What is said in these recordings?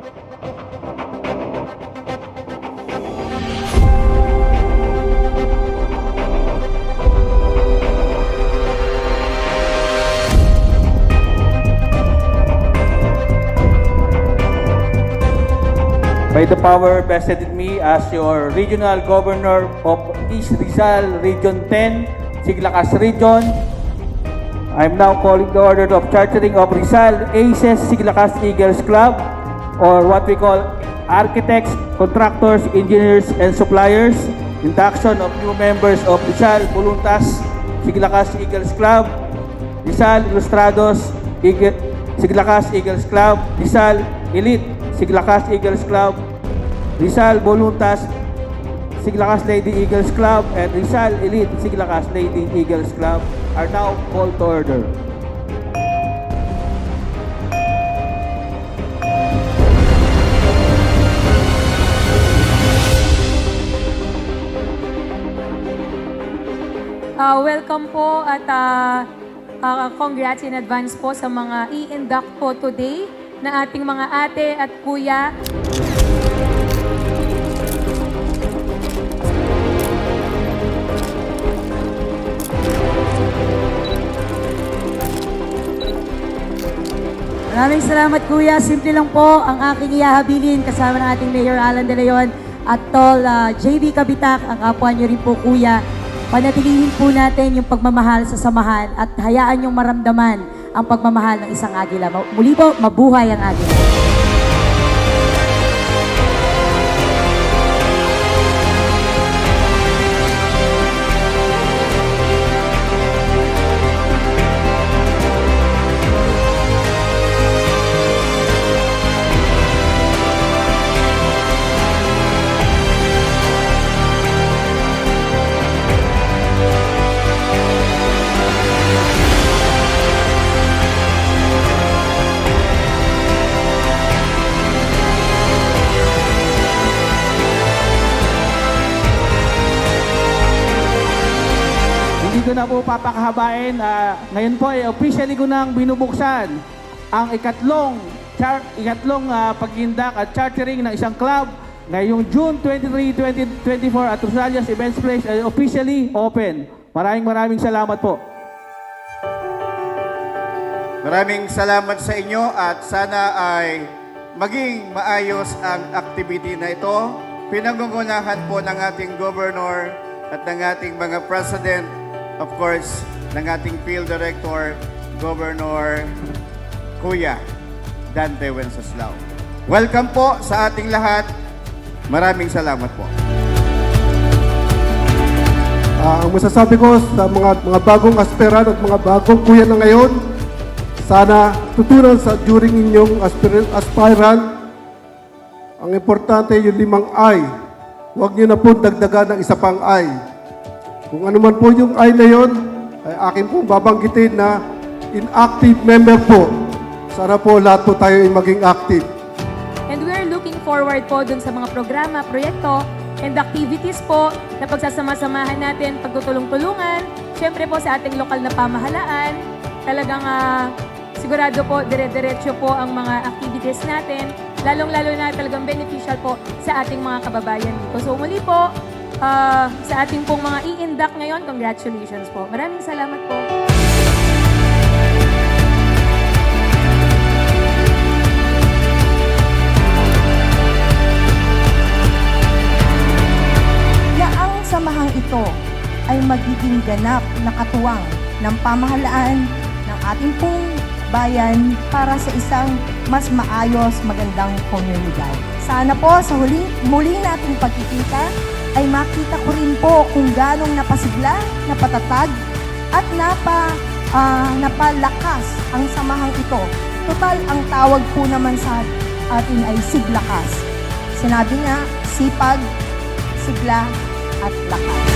By the power vested in me as your Regional Governor of East Rizal Region 10, Siglakas Region, I'm now calling the order of chartering of Rizal Aces Siglakas Eagles Club, or what we call architects, contractors, engineers, and suppliers, induction of new members of Rizal Voluntas Siglakas Eagles Club, Rizal Ilustrados Siglakas Eagles Club, Rizal Elite Siglakas Eagles Club, Rizal Voluntas Siglakas Lady Eagles Club, and Rizal Elite Siglakas Lady Eagles Club are now called to order. Welcome po at congrats in advance po sa mga i-induct po today na ating mga ate at kuya. Maraming salamat kuya. Simple lang po ang aking ihahabilin kasama ng ating Mayor Alan De Leon at Tol JB Kabitak, ang kapwa niyo rin po kuya. Panatilihin po natin yung pagmamahal sa samahan at hayaan yung maramdaman ang pagmamahal ng isang agila. Muli po, mabuhay ang agila. Hindi ko na po papakahabain. Ngayon po ay officially ko nang binubuksan ang ikatlong pag-indak at chartering ng isang club ngayong June 23, 2024 at Rosalias Events Place ay officially open. Maraming salamat po. Maraming salamat sa inyo at sana ay maging maayos ang activity na ito. Pinangungunahan po ng ating governor at ng ating mga president, of course, ng ating field director, Governor Kuya Dante Wenceslao. Welcome po sa ating lahat. Maraming salamat po. Ang masasabi ko sa mga bagong aspirant at mga bagong kuya na ngayon, sana tutunan sa during inyong aspirant, ang importante yung 5 I. Huwag nyo na po dagdagan ng isa pang I. Kung ano man po yung I na yun, ay akin pong babanggitin na inactive member po. Sana po lahat po tayo ay maging active. And we're looking forward po dun sa mga programa, proyekto, and activities po na pagsasama-samahan natin, pagtutulong-tulungan, syempre po sa ating lokal na pamahalaan. Talagang sigurado po, dire-diretso po ang mga activities natin, lalong-lalo na talagang beneficial po sa ating mga kababayan dito. So muli po, sa ating pong mga i-induct ngayon, congratulations po. Maraming salamat po. Ang samahang ito ay magiging ganap na katuwang ng pamahalaan ng ating pong bayan para sa isang mas maayos, magandang komunidad. Sana po sa muli nating pagkikita ay makita ko rin po kung ganong napasigla, napatatag at napalakas ang samahang ito. Total, ang tawag po naman sa atin ay siglakas. Sinabi nga, sipag, sigla, at lakas.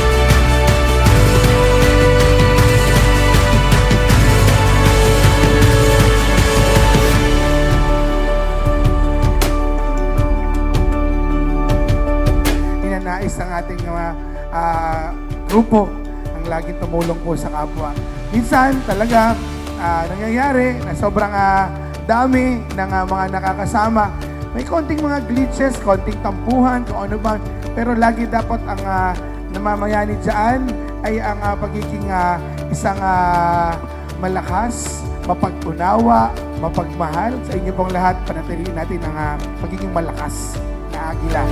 Ninanais ang ating grupo ang laging tumulong po sa kapwa. Minsan talaga nangyayari na sobrang dami ng mga nakakasama. may konting mga glitches, konting tampuhan, kung ano ba. Pero lagi dapat ang namamayani dyan ay ang pagiging isang malakas, mapag-unawa, mapagmahal sa inyo pong lahat. Panatilihin natin ang pagiging malakas na agila.